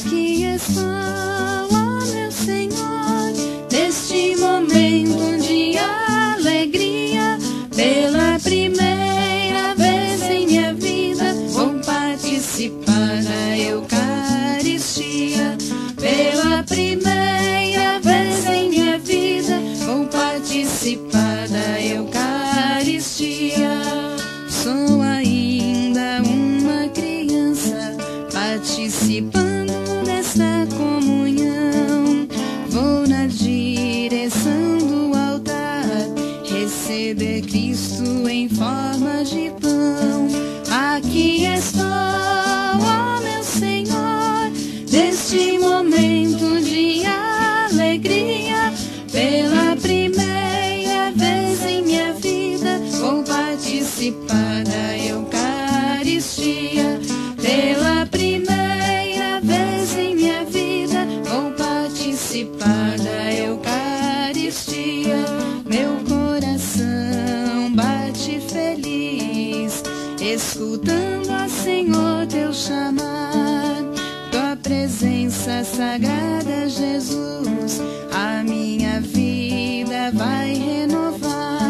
Aqui estou, ó meu Senhor, neste momento de alegria. Pela primeira vez em minha vida, vou participar da Eucaristia. Pela primeira vez em minha vida, vou participar da Eucaristia. Sou ainda uma criança, participando desta comunhão. Vou na direção do altar, receber Cristo em forma de pão. Aqui estou, ó meu Senhor, neste momento de alegria. Pela primeira vez em minha vida, vou participar da Eucaristia. Pela primeira vez em minha vida, vou participar da Eucaristia. Meu coração bate feliz, escutando, ó Senhor, teu chamar. Tua presença sagrada, Jesus, a minha vida vai renovar.